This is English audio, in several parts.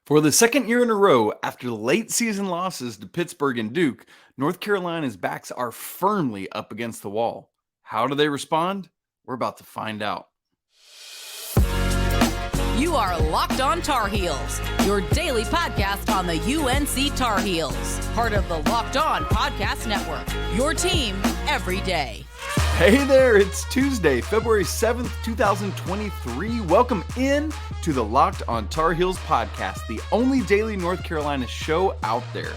For the second year in a row, after late season losses to Pittsburgh and Duke, North Carolina's backs are firmly up against the wall. How do they respond? We're about to find out. You are Locked On Tar Heels, your daily podcast on the UNC Tar Heels, part of the Locked On Podcast Network, your team every day. Hey there, it's Tuesday, February 7th, 2023. Welcome in to the Locked On Tar Heels podcast, the only daily North Carolina show out there.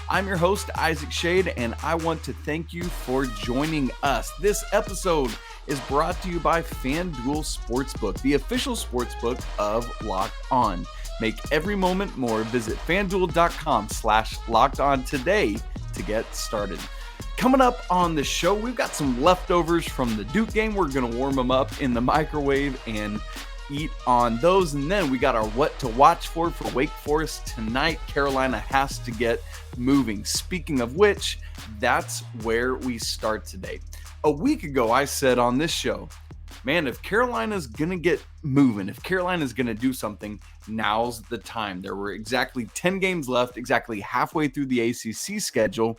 I'm your host, Isaac Schade, and I want to thank you for joining us. This episode is brought to you by FanDuel Sportsbook, the official sportsbook of Locked On. Make every moment more. Visit FanDuel.com/LockedOn today to get started. Coming up on the show, we've got some leftovers from the Duke game. We're going to warm them up in the microwave and eat on those. And then we got our what to watch for Wake Forest tonight. Carolina has to get moving. Speaking of which, that's where we start today. A week ago, I said on this show, man, if Carolina's going to get moving, if Carolina's going to do something, now's the time. There were exactly 10 games left, exactly halfway through the ACC schedule.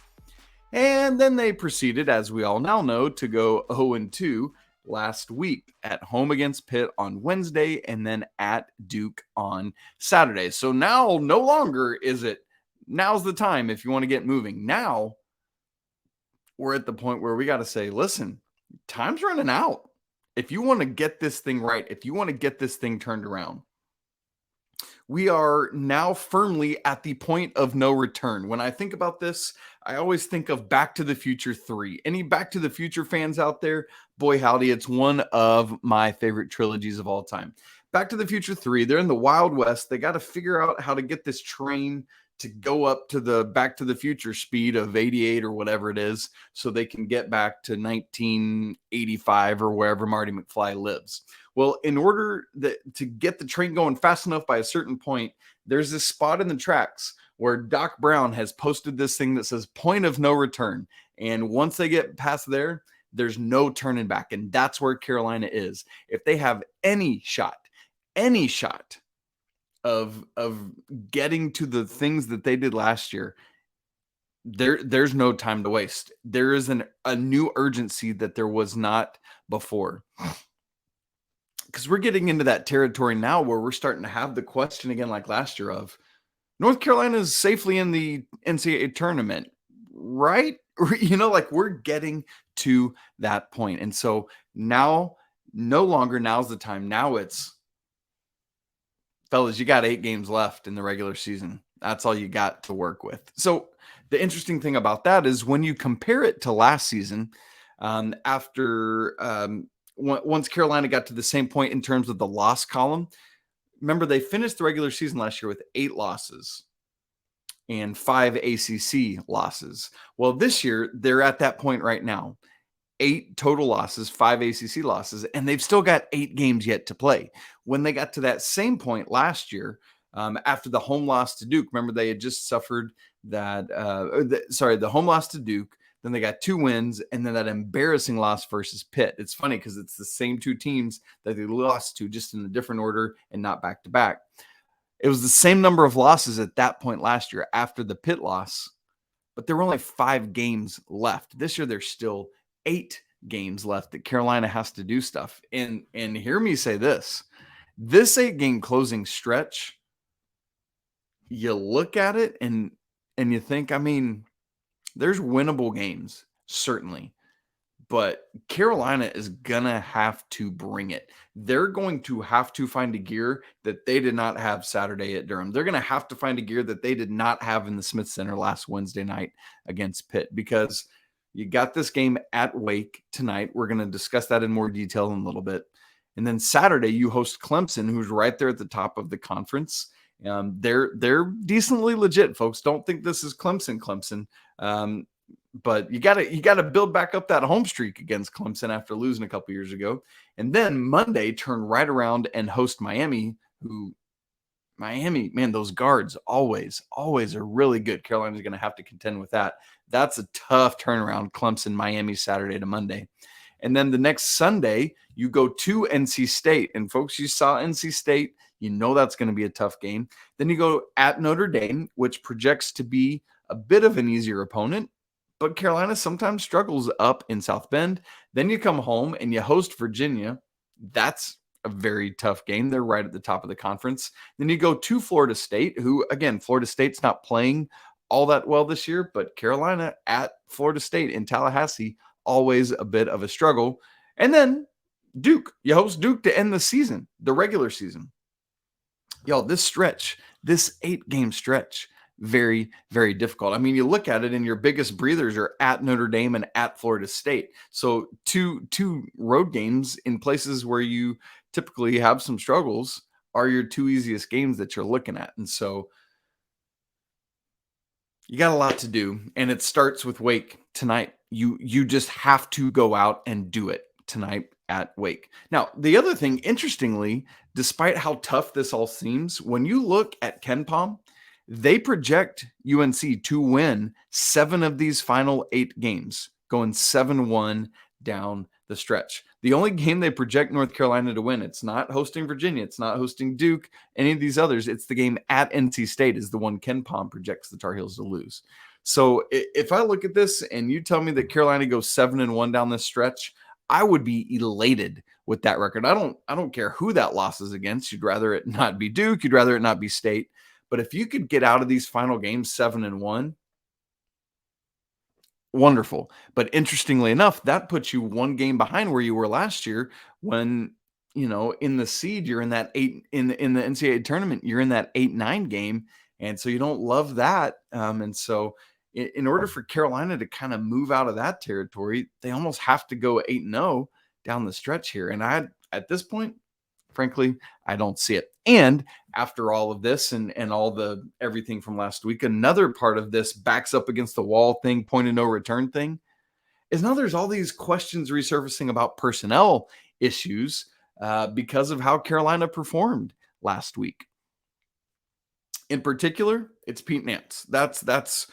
And then they proceeded, as we all now know, to go 0-2 last week at home against Pitt on Wednesday and then at Duke on Saturday. So now no longer is it, now's the time if you want to get moving. Now we're at the point where we got to say, listen, time's running out. If you want to get this thing right, if you want to get this thing turned around, we are now firmly at the point of no return. When I think about this, I always think of Back to the Future 3. Any Back to the Future fans out there? Boy, howdy, it's one of my favorite trilogies of all time. Back to the Future 3, they're in the Wild West. They got to figure out how to get this train to go up to the Back to the Future speed of 88 or whatever it is so they can get back to 1985 or wherever Marty McFly lives. Well, in order to get the train going fast enough by a certain point, there's this spot in the tracks where Doc Brown has posted this thing that says point of no return. And once they get past there, there's no turning back. And that's where Carolina is. If they have any shot of getting to the things that they did last year, there's no time to waste. There is a new urgency that there was not before. Because we're getting into that territory now where we're starting to have the question again like last year of North Carolina is safely in the NCAA tournament, right? You know, like we're getting to that point. And so now, no longer now's the time. Now it's, fellas, you got 8 games left in the regular season. That's all you got to work with. So the interesting thing about that is when you compare it to last season, once Carolina got to the same point in terms of the loss column, remember they finished the regular season last year with 8 losses and 5 ACC losses. Well, this year they're at that point right now. 8 total losses, 5 ACC losses, and they've still got 8 games yet to play. When they got to that same point last year, after the home loss to Duke, remember they had just suffered the home loss to Duke. Then they got 2 wins, and then that embarrassing loss versus Pitt. It's funny because it's the same 2 teams that they lost to, just in a different order and not back-to-back. It was the same number of losses at that point last year after the Pitt loss, but there were only 5 games left. This year, there's still 8 games left that Carolina has to do stuff. And hear me say this 8-game closing stretch, you look at it and you think, I mean, there's winnable games, certainly, but Carolina is going to have to bring it. They're going to have to find a gear that they did not have Saturday at Durham. They're going to have to find a gear that they did not have in the Smith Center last Wednesday night against Pitt, because you got this game at Wake tonight. We're going to discuss that in more detail in a little bit. And then Saturday, you host Clemson, who's right there at the top of the conference. They're decently legit, folks. Don't think this is Clemson. But you gotta build back up that home streak against Clemson after losing a couple years ago. And then Monday, turn right around and host Miami, man, those guards always are really good. Carolina's going to have to contend with that. That's a tough turnaround, Clemson, Miami, Saturday to Monday. And then the next Sunday, you go to NC State. And folks, you saw NC State. You know that's going to be a tough game. Then you go at Notre Dame, which projects to be a bit of an easier opponent, but Carolina sometimes struggles up in South Bend. Then you come home and you host Virginia. That's a very tough game. They're right at the top of the conference. Then you go to Florida State, who, again, Florida State's not playing all that well this year, but Carolina at Florida State in Tallahassee, always a bit of a struggle. And then Duke. You host Duke to end the season, the regular season. Y'all, this stretch, this 8-game stretch, very, very difficult. I mean, you look at it and your biggest breathers are at Notre Dame and at Florida State. So two road games in places where you typically have some struggles are your two easiest games that you're looking at. And so you got a lot to do, and it starts with Wake tonight. You just have to go out and do it tonight at Wake. Now, the other thing, interestingly, despite how tough this all seems, when you look at KenPom, they project UNC to win 7 of these final 8 games, going 7-1 down the stretch. The only game they project North Carolina to win, it's not hosting Virginia, it's not hosting Duke, any of these others. It's the game at NC State is the one KenPom projects the Tar Heels to lose. So if I look at this and you tell me that Carolina goes 7-1 down this stretch, I would be elated with that record. I don't care who that loss is against. You'd rather it not be Duke. You'd rather it not be State. But if you could get out of these final games 7-1, wonderful. But interestingly enough, that puts you one game behind where you were last year when, in the seed, you're in that 8 in the NCAA tournament, you're in that 8-9 game. And so you don't love that. And so in order for Carolina to kind of move out of that territory, they almost have to go 8-0 down the stretch here. And at this point, frankly, I don't see it. And after all of this and all the everything from last week, another part of this backs up against the wall thing, point of no return thing, is now there's all these questions resurfacing about personnel issues because of how Carolina performed last week. In particular, it's Pete Nance. That's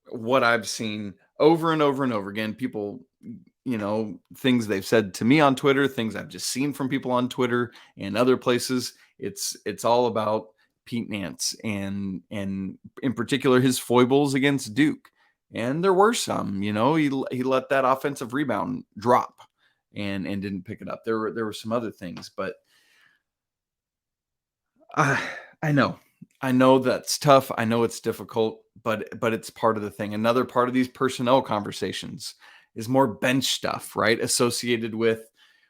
what I've seen over and over and over again. People, things they've said to me on Twitter, things I've just seen from people on Twitter and other places. It's all about Pete Nance and in particular his foibles against Duke. And there were some, he let that offensive rebound drop and didn't pick it up. There were some other things, but I know that's tough. I know it's difficult, but it's part of the thing. Another part of these personnel conversations is more bench stuff, right? Associated with,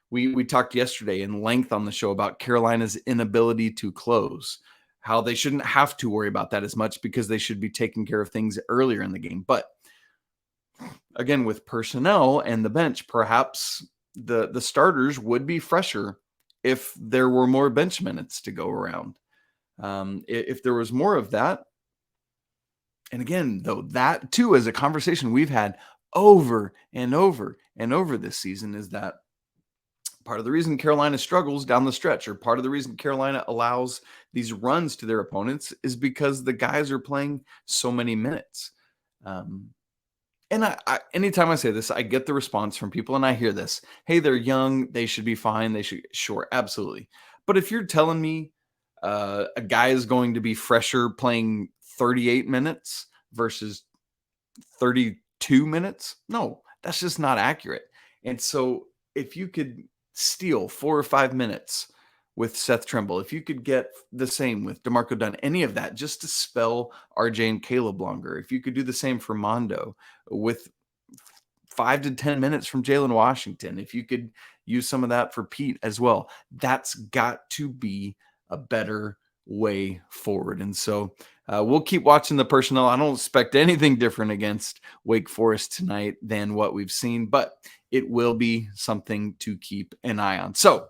we talked yesterday in length on the show about Carolina's inability to close, how they shouldn't have to worry about that as much because they should be taking care of things earlier in the game. But again, with personnel and the bench, perhaps the starters would be fresher if there were more bench minutes to go around. If there was more of that, and again, though, that too is a conversation we've had over and over and over this season, is that part of the reason Carolina struggles down the stretch, or part of the reason Carolina allows these runs to their opponents, is because the guys are playing so many minutes. And I anytime I say this, I get the response from people, and I hear this: hey, they're young, they should be fine. Sure, absolutely. But if you're telling me a guy is going to be fresher playing 38 minutes versus 32 minutes, no, that's just not accurate. And so if you could steal 4 or 5 minutes with Seth Trimble, if you could get the same with DeMarco Dunn, any of that, just to spell RJ and Caleb longer, if you could do the same for Mondo with 5 to 10 minutes from Jalen Washington, if you could use some of that for Pete as well, that's got to be a better way forward. And so we'll keep watching the personnel. I don't expect anything different against Wake Forest tonight than what we've seen, but it will be something to keep an eye on. So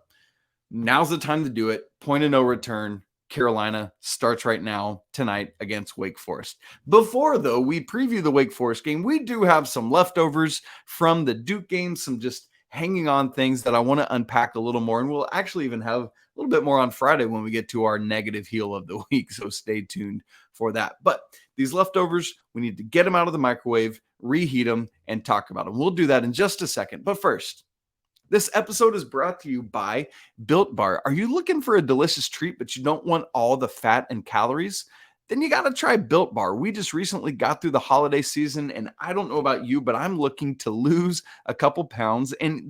now's the time to do it. Point of no return. Carolina starts right now tonight against Wake Forest. Before, though, we preview the Wake Forest game, we do have some leftovers from the Duke game, some just hanging on things that I want to unpack a little more. And we'll actually even have a little bit more on Friday when we get to our negative heel of the week. So stay tuned for that. But these leftovers, we need to get them out of the microwave, reheat them, and talk about them. We'll do that in just a second. But first, This episode is brought to you by Built Bar. Are you looking for a delicious treat, but you don't want all the fat and calories? Then you got to try Built Bar. We just recently got through the holiday season, and I don't know about you, but I'm looking to lose a couple pounds, and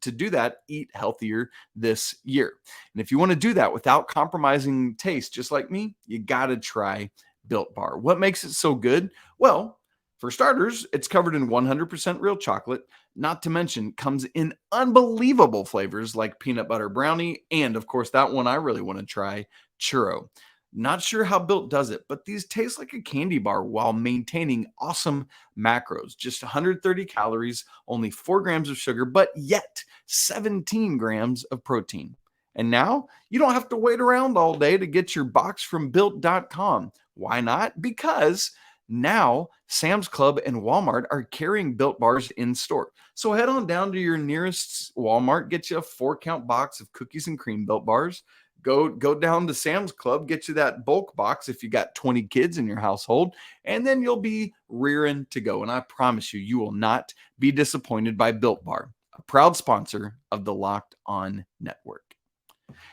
to do that, eat healthier this year. And if you want to do that without compromising taste, just like me, you got to try Built Bar. What makes it so good? Well, for starters, it's covered in 100% real chocolate, not to mention comes in unbelievable flavors like peanut butter brownie, and of course, that one I really want to try, churro. Not sure how Built does it, but these taste like a candy bar while maintaining awesome macros. Just 130 calories, only 4 grams of sugar, but yet 17 grams of protein. And now you don't have to wait around all day to get your box from Built.com. Why not? Because now Sam's Club and Walmart are carrying Built Bars in store. So head on down to your nearest Walmart, get you a 4-count box of cookies and cream Built Bars. Go down to Sam's Club, get you that bulk box if you got 20 kids in your household, and then you'll be rearing to go. And I promise you, you will not be disappointed by Built Bar, a proud sponsor of the Locked On Network.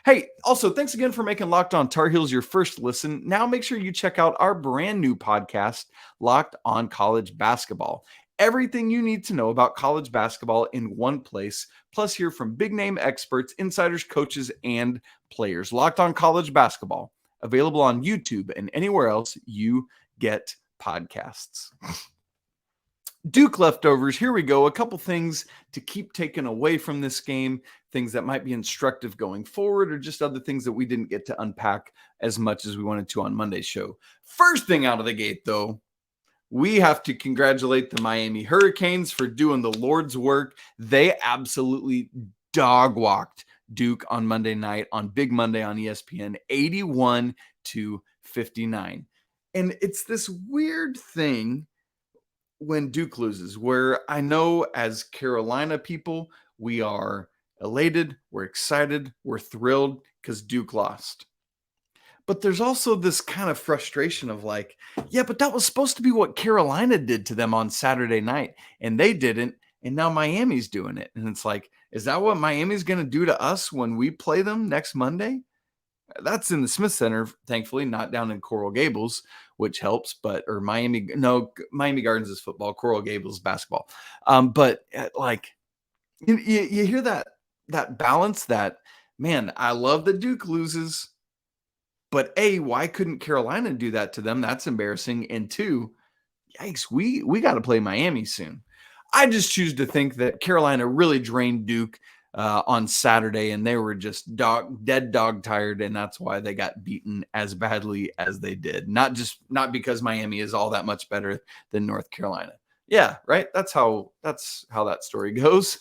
Hey, also, thanks again for making Locked On Tar Heels your first listen. Now make sure you check out our brand new podcast, Locked On College Basketball. Everything you need to know about college basketball in one place, plus hear from big name experts, insiders, coaches, and players. Locked On College Basketball, available on YouTube and anywhere else you get podcasts. Duke leftovers, here we go. A couple things to keep taking away from this game, things that might be instructive going forward, or just other things that we didn't get to unpack as much as we wanted to on Monday's show. First thing out of the gate, though, we have to congratulate the Miami Hurricanes for doing the Lord's work. They absolutely dog-walked Duke on Monday night, on Big Monday on ESPN, 81-59. And it's this weird thing when Duke loses, where I know as Carolina people, we are elated, we're excited, we're thrilled because Duke lost. But there's also this kind of frustration of like, yeah, but that was supposed to be what Carolina did to them on Saturday night, and they didn't, and now Miami's doing it. And it's like, is that what Miami's going to do to us when we play them next Monday? That's in the Smith Center, thankfully, not down in Coral Gables, which helps, or Miami Gardens is football, Coral Gables basketball. But like, you hear that balance that, man, I love that Duke loses, but A, why couldn't Carolina do that to them? That's embarrassing. And 2, yikes, we got to play Miami soon. I just choose to think that Carolina really drained Duke on Saturday, and they were just dead dog tired, and that's why they got beaten as badly as they did. Not because Miami is all that much better than North Carolina. Yeah, right. That's how that story goes.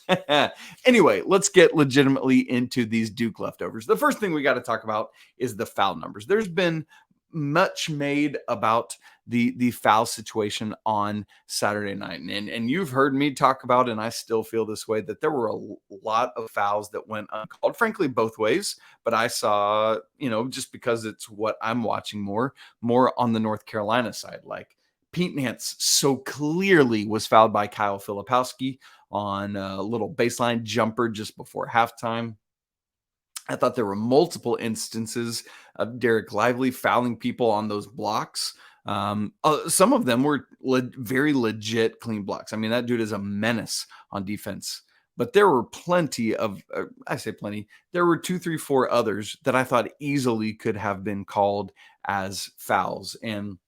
Anyway, let's get legitimately into these Duke leftovers. The first thing we got to talk about is the foul numbers. There's been much made about the foul situation on Saturday night. And you've heard me talk about, and I still feel this way, that there were a lot of fouls that went uncalled, frankly, both ways. But I saw, just because it's what I'm watching more on the North Carolina side, like Pete Nance so clearly was fouled by Kyle Filipowski on a little baseline jumper just before halftime. I thought there were multiple instances of Derek Lively fouling people on those blocks. Some of them were very legit clean blocks. I mean, that dude is a menace on defense. But there were plenty of, I say plenty, there were 2, 3, 4 others that I thought easily could have been called as fouls. And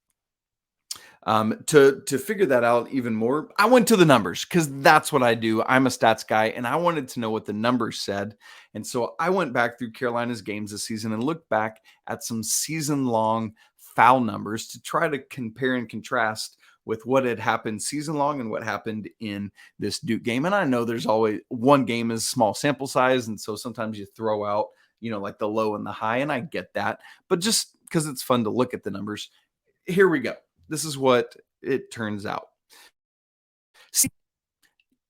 to figure that out even more, I went to the numbers because that's what I do. I'm a stats guy, and I wanted to know what the numbers said. And so I went back through Carolina's games this season and looked back at some season-long foul numbers to try to compare and contrast with what had happened season long and what happened in this Duke game. And I know there's always one game is small sample size, and so sometimes you throw out, like the low and the high, and I get that. But just because it's fun to look at the numbers, here we go. This is what it turns out. See,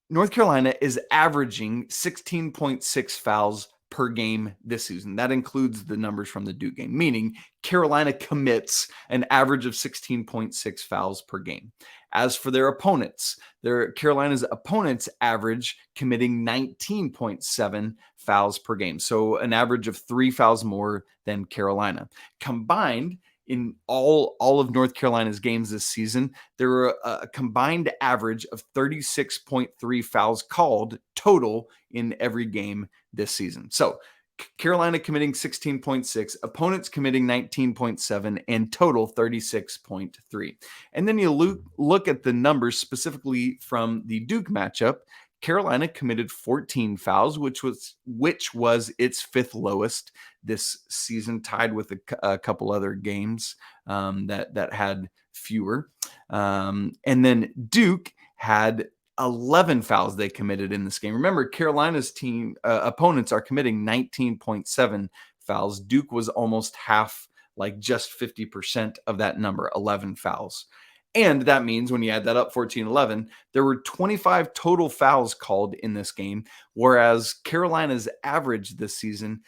North Carolina is averaging 16.6 fouls per game this season. That includes the numbers from the Duke game, meaning Carolina commits an average of 16.6 fouls per game. As for their opponents, Carolina's opponents average committing 19.7 fouls per game. So an average of 3 fouls more than Carolina. Combined, in all of North Carolina's games this season, there were a combined average of 36.3 fouls called total in every game this season. So Carolina committing 16.6, opponents committing 19.7, and total 36.3. And then you look at the numbers specifically from the Duke matchup. Carolina committed 14 fouls, which was its fifth lowest this season, tied with a couple other games that had fewer. And then Duke had 11 fouls they committed in this game. Remember, Carolina's team opponents are committing 19.7 fouls. Duke was almost half, like just 50% of that number, 11 fouls. And that means when you add that up, 14-11, there were 25 total fouls called in this game, whereas Carolina's average this season,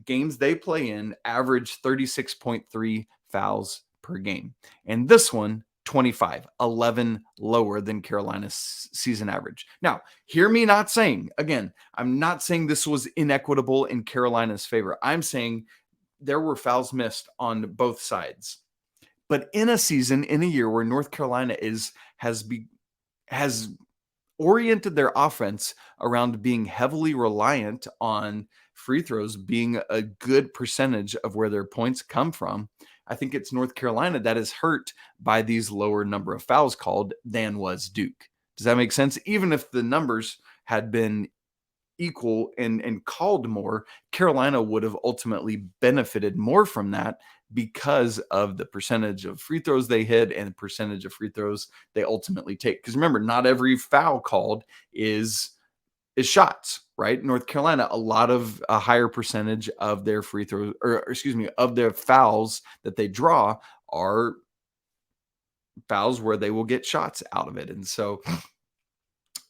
games they play in, average 36.3 fouls per game. And this one, 25, 11 lower than Carolina's season average. Now, hear me not saying, again, I'm not saying this was inequitable in Carolina's favor. I'm saying there were fouls missed on both sides. But in a season, in a year where North Carolina has oriented their offense around being heavily reliant on free throws being a good percentage of where their points come from, I think it's North Carolina that is hurt by these lower number of fouls called than was Duke. Does that make sense? Even if the numbers had been equal and called more, Carolina would have ultimately benefited more from that because of the percentage of free throws they hit and the percentage of free throws they ultimately take. Because remember, not every foul called is shots, right? North Carolina, a higher percentage of their free throws, of their fouls that they draw are fouls where they will get shots out of it. And so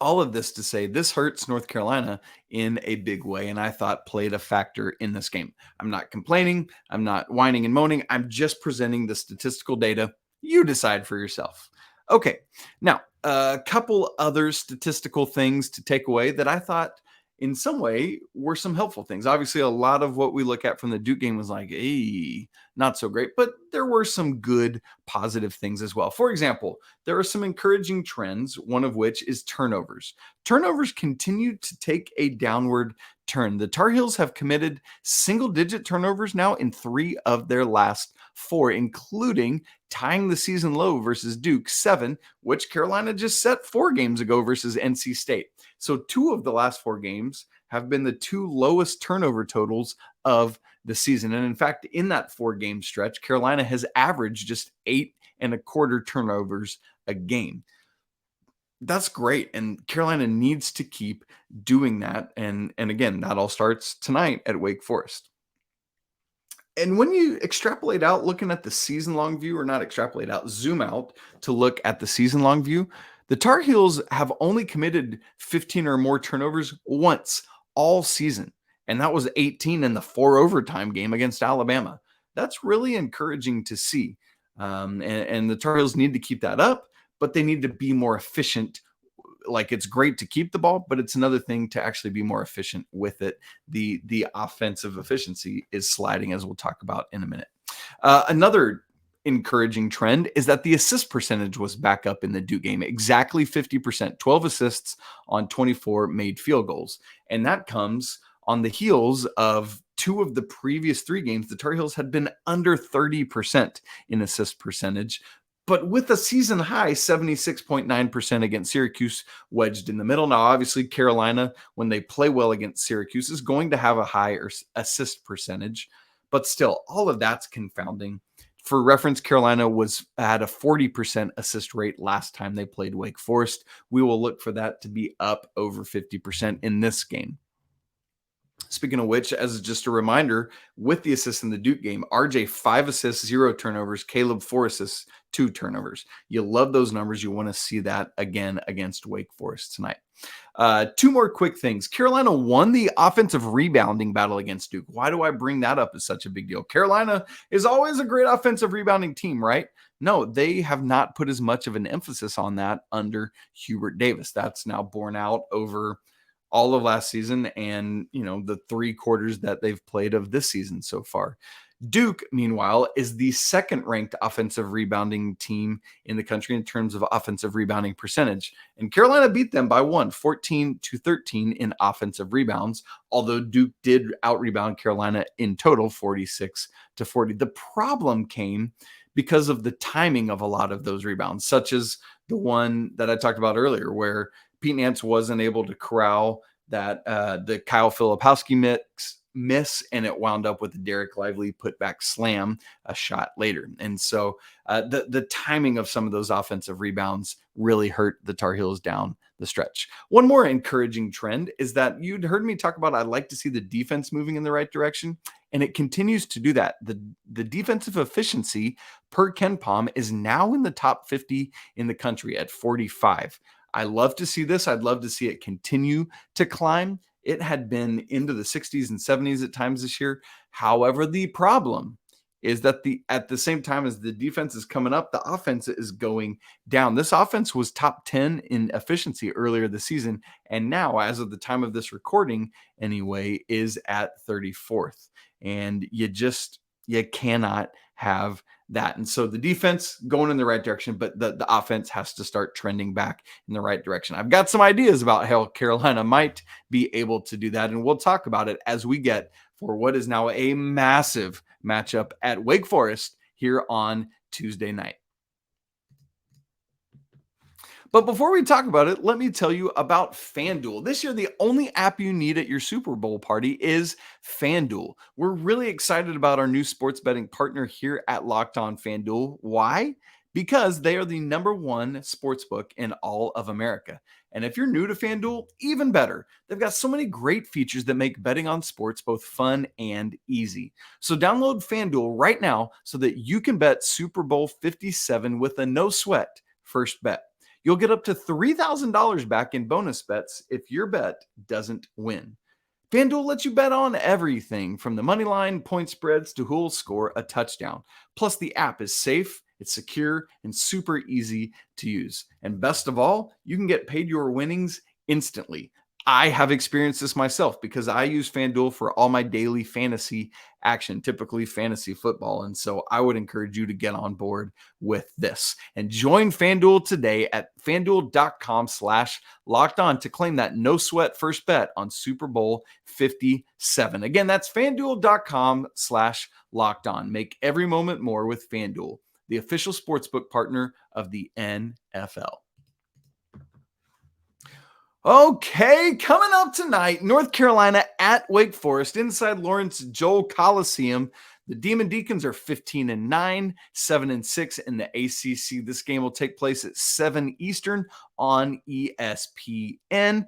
all of this to say, this hurts North Carolina in a big way, and I thought played a factor in this game. I'm not complaining. I'm not whining and moaning. I'm just presenting the statistical data. You decide for yourself. Okay, now, a couple other statistical things to take away that I thought in some way were some helpful things. Obviously, a lot of what we look at from the Duke game was like, hey, not so great, but there were some good positive things as well. For example, there are some encouraging trends, one of which is turnovers. Turnovers continue to take a downward turn. The Tar Heels have committed single-digit turnovers now in 3 of their last 4, including tying the season low versus Duke, 7, which Carolina just set 4 games ago versus NC State. So 2 of the last 4 games have been the 2 lowest turnover totals of the season. And in fact, in that 4-game stretch, Carolina has averaged just 8.25 turnovers a game. That's great. And Carolina needs to keep doing that. And again, that all starts tonight at Wake Forest. And when you extrapolate out, looking at the season-long view, or not extrapolate out, zoom out to look at the season-long view, the Tar Heels have only committed 15 or more turnovers once all season. And that was 18 in the 4 overtime game against Alabama. That's really encouraging to see. And the Tar Heels need to keep that up, but they need to be more efficient. Like, it's great to keep the ball, but it's another thing to actually be more efficient with it. The offensive efficiency is sliding, as we'll talk about in a minute. Another encouraging trend is that the assist percentage was back up in the Duke game, exactly 50%, 12 assists on 24 made field goals. And that comes on the heels of 2 of the previous 3 games. The Tar Heels had been under 30% in assist percentage, but with a season high 76.9% against Syracuse wedged in the middle. Now, obviously, Carolina, when they play well against Syracuse, is going to have a higher assist percentage, but still, all of that's confounding. For reference, Carolina had a 40% assist rate last time they played Wake Forest. We will look for that to be up over 50% in this game. Speaking of which, as just a reminder, with the assist in the Duke game, RJ 5 assists, 0 turnovers, Caleb 4 assists, 2 turnovers. You love those numbers. You want to see that again against Wake Forest tonight. Two more quick things. Carolina won the offensive rebounding battle against Duke. Why do I bring that up as such a big deal? Carolina is always a great offensive rebounding team, right? No, they have not put as much of an emphasis on that under Hubert Davis. That's now borne out over all of last season and, the 3 quarters that they've played of this season so far. Duke, meanwhile, is the second ranked offensive rebounding team in the country in terms of offensive rebounding percentage. And Carolina beat them by 14-13 in offensive rebounds, although Duke did out-rebound Carolina in total 46-40. The problem came because of the timing of a lot of those rebounds, such as the one that I talked about earlier, where Pete Nance wasn't able to corral that the Kyle Filipowski miss, and it wound up with the Derek Lively putback slam a shot later. And so the timing of some of those offensive rebounds really hurt the Tar Heels down the stretch. One more encouraging trend is that you'd heard me talk about I'd like to see the defense moving in the right direction, and it continues to do that. The defensive efficiency per KenPom is now in the top 50 in the country at 45. I love to see this. I'd love to see it continue to climb. It had been into the 60s and 70s at times this year. However, the problem is that at the same time as the defense is coming up, the offense is going down. This offense was top 10 in efficiency earlier this season, and now, as of the time of this recording anyway, is at 34th. And you cannot have that. And so the defense going in the right direction, but the offense has to start trending back in the right direction. I've got some ideas about how Carolina might be able to do that, and we'll talk about it as we get for what is now a massive matchup at Wake Forest here on Tuesday night. But before we talk about it, let me tell you about FanDuel. This year, the only app you need at your Super Bowl party is FanDuel. We're really excited about our new sports betting partner here at Locked On FanDuel. Why? Because they are the #1 sportsbook in all of America. And if you're new to FanDuel, even better. They've got so many great features that make betting on sports both fun and easy. So download FanDuel right now so that you can bet Super Bowl 57 with a no sweat first bet. You'll get up to $3,000 back in bonus bets if your bet doesn't win. FanDuel lets you bet on everything from the money line, point spreads, to who'll score a touchdown. Plus, the app is safe, it's secure, and super easy to use. And best of all, you can get paid your winnings instantly. I have experienced this myself because I use FanDuel for all my daily fantasy action, typically fantasy football. And so I would encourage you to get on board with this and join FanDuel today at FanDuel.com/lockedon to claim that no sweat first bet on Super Bowl 57. Again, that's FanDuel.com/lockedon. Make every moment more with FanDuel, the official sportsbook partner of the NFL. Okay, coming up tonight, North Carolina at Wake Forest inside Lawrence Joel Coliseum. The Demon Deacons are 15-9, 7-6 in the ACC. This game will take place at 7 Eastern on ESPN.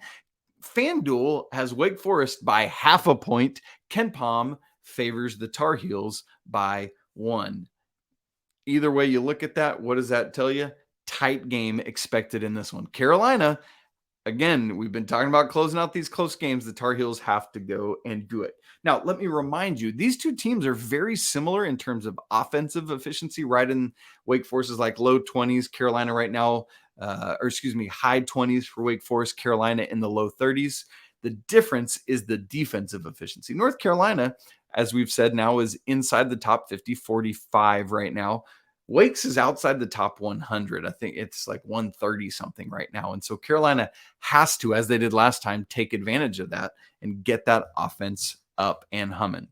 FanDuel has Wake Forest by half a point. KenPom favors the Tar Heels by 1. Either way you look at that, what does that tell you? Tight game expected in this one. Carolina, again, we've been talking about closing out these close games. The Tar Heels have to go and do it. Now, let me remind you, these two teams are very similar in terms of offensive efficiency, right? In Wake Forest is like low 20s. Carolina right now, high 20s for Wake Forest. Carolina in the low 30s. The difference is the defensive efficiency. North Carolina, as we've said now, is inside the top 50, 45 right now. Wake's is outside the top 100. I think it's like 130 something right now. And so Carolina has to, as they did last time, take advantage of that and get that offense up and humming.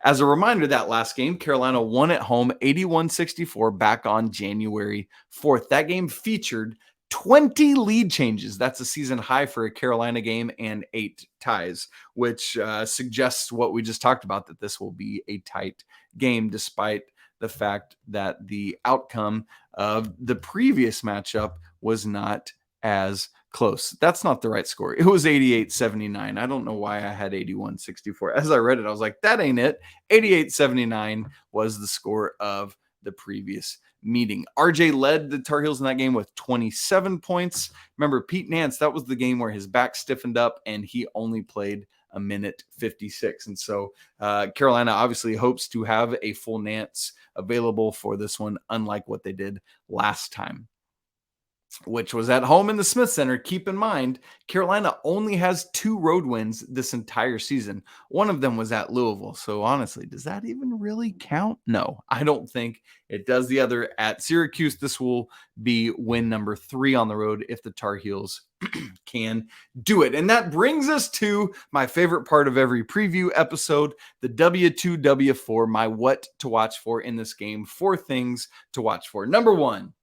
As a reminder, that last game, Carolina won at home 81-64 back on January 4th. That game featured 20 lead changes. That's a season high for a Carolina game, and 8 ties, which suggests what we just talked about, that this will be a tight game despite the fact that the outcome of the previous matchup was not as close. That's not the right score. It was 88-79. I don't know why I had 81-64. As I read it, I was like, that ain't it. 88-79 was the score of the previous meeting. RJ led the Tar Heels in that game with 27 points. Remember, Pete Nance, that was the game where his back stiffened up and he only played a minute 56. And so Carolina obviously hopes to have a full Nance available for this one, unlike what they did last time, which was at home in the Smith Center. Keep in mind, Carolina only has 2 road wins this entire season. One of them was at Louisville. So honestly, does that even really count? No, I don't think it does. The other at Syracuse. This will be win number 3 on the road if the Tar Heels can do it. And that brings us to my favorite part of every preview episode, the W2, W4, my what to watch for in this game. 4 things to watch for. Number 1,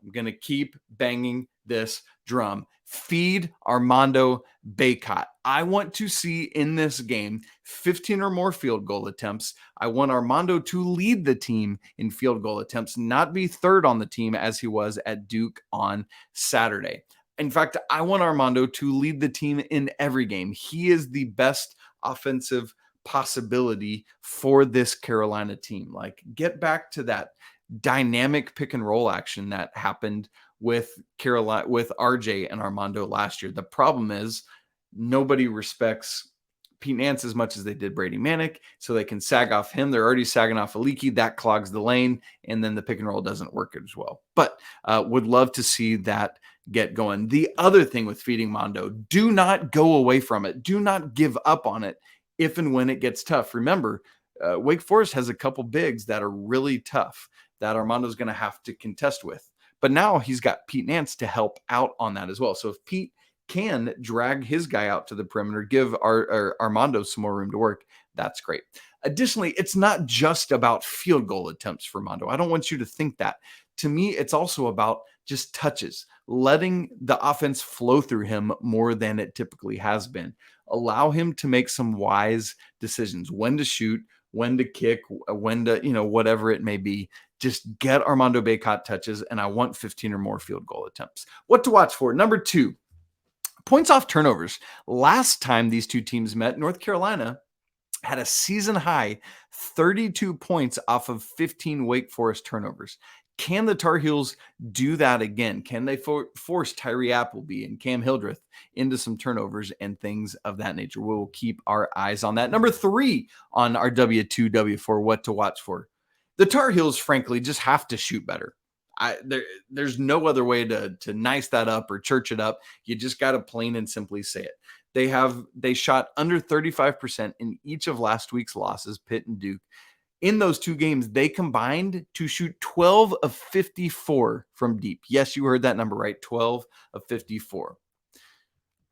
I'm going to keep banging this drum. Feed Armando Bacot. I want to see in this game 15 or more field goal attempts. I want Armando to lead the team in field goal attempts, not be third on the team as he was at Duke on Saturday. In fact, I want Armando to lead the team in every game. He is the best offensive possibility for this Carolina team. Like, get back to that dynamic pick and roll action that happened with Carolina, with RJ and Armando last year. The problem is nobody respects Pete Nance as much as they did Brady Manek, so they can sag off him. They're already sagging off a Leaky. That clogs the lane, and then the pick and roll doesn't work as well. But would love to see that get going. The other thing with feeding Mondo, do not go away from it. Do not give up on it if and when it gets tough. Remember, Wake Forest has a couple bigs that are really tough that Armando's going to have to contest with. But now he's got Pete Nance to help out on that as well. So if Pete can drag his guy out to the perimeter, give Armando some more room to work, that's great. Additionally, it's not just about field goal attempts for Armando. I don't want you to think that. To me, it's also about just touches, letting the offense flow through him more than it typically has been. Allow him to make some wise decisions, when to shoot, when to kick, when to, whatever it may be. Just get Armando Bacot touches, and I want 15 or more field goal attempts. What to watch for? Number 2, points off turnovers. Last time these two teams met, North Carolina had a season high 32 points off of 15 Wake Forest turnovers. Can the Tar Heels do that again? Can they force Tyree Appleby and Cam Hildreth into some turnovers and things of that nature? We'll keep our eyes on that. Number 3 on our W2, W4, what to watch for. The Tar Heels, frankly, just have to shoot better. There's no other way to nice that up or church it up. You just got to plain and simply say it. They shot under 35% in each of last week's losses, Pitt and Duke. In those 2 games, they combined to shoot 12 of 54 from deep. Yes, you heard that number right, 12 of 54.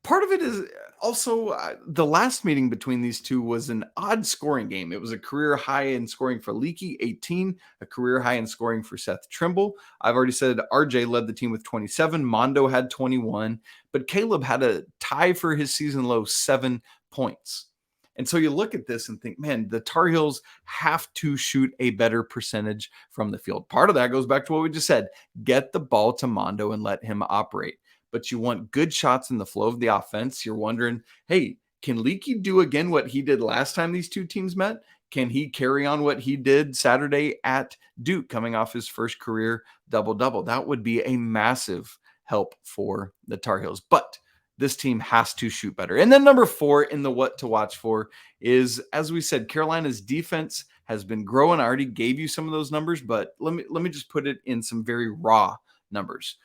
Part of it is also the last meeting between these two was an odd scoring game. It was a career high in scoring for Leaky, 18, a career high in scoring for Seth Trimble. I've already said RJ led the team with 27. Mondo had 21, but Caleb had a tie for his season low, 7 points. And so you look at this and think, man, the Tar Heels have to shoot a better percentage from the field. Part of that goes back to what we just said. Get the ball to Mondo and let him operate. But you want good shots in the flow of the offense. You're wondering, hey, can Leaky do again what he did last time these two teams met? Can he carry on what he did Saturday at Duke, coming off his first career double-double? That would be a massive help for the Tar Heels. But this team has to shoot better. And then number 4 in the what to watch for is, as we said, Carolina's defense has been growing. I already gave you some of those numbers, but let me just put it in some very raw numbers.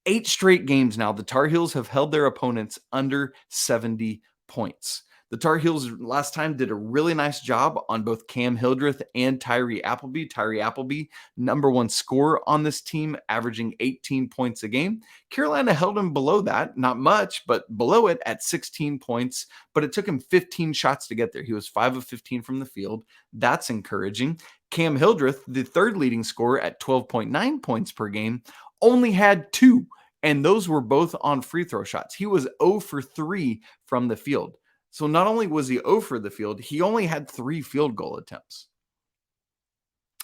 8 straight games now, the Tar Heels have held their opponents under 70 points. The Tar Heels last time did a really nice job on both Cam Hildreth and Tyree Appleby. Tyree Appleby, number 1 scorer on this team, averaging 18 points a game. Carolina held him below that, not much, but below it at 16 points. But it took him 15 shots to get there. He was 5 of 15 from the field. That's encouraging. Cam Hildreth, the 3rd leading scorer at 12.9 points per game, only had 2. And those were both on free throw shots. He was 0 for 3 from the field. So not only was he 0 for the field, he only had 3 field goal attempts.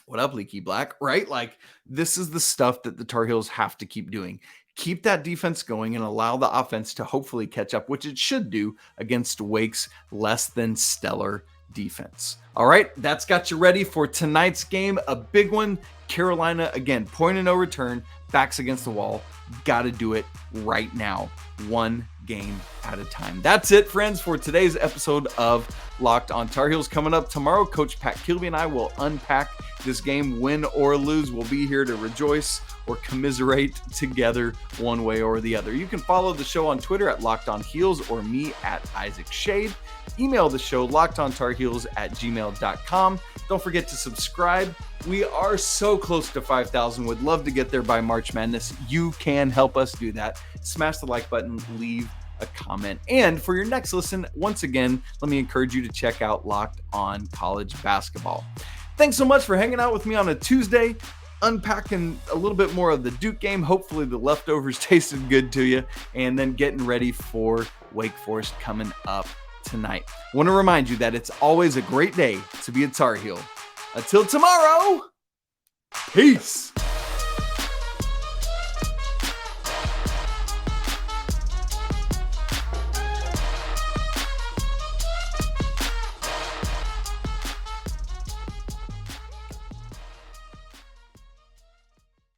What up, Leaky Black? Right? Like, this is the stuff that the Tar Heels have to keep doing. keep that defense going and allow the offense to hopefully catch up, which it should do against Wake's less than stellar defense. All right, that's got you ready for tonight's game, a big one. Carolina, again, point of no return, backs against the wall. Got to do it right now, one game at a time. That's it, friends, for today's episode of Locked on Tar Heels. Coming up tomorrow, Coach Pat Kilby and I will unpack this game, win or lose. We'll be here to rejoice or commiserate together one way or the other. You can follow the show on Twitter at Locked on Heels or me at Isaac Schade. Email the show lockedontarheels@gmail.com. Don't forget to subscribe. We are so close to 5,000. Would love to get there by March Madness. You can help us do that. Smash the like button, leave a comment. And for your next listen, once again, let me encourage you to check out Locked on College Basketball. Thanks so much for hanging out with me on a Tuesday, unpacking a little bit more of the Duke game. Hopefully the leftovers tasted good to you, and then getting ready for Wake Forest coming up tonight. I want to remind you that it's always a great day to be a Tar Heel. Until tomorrow, peace.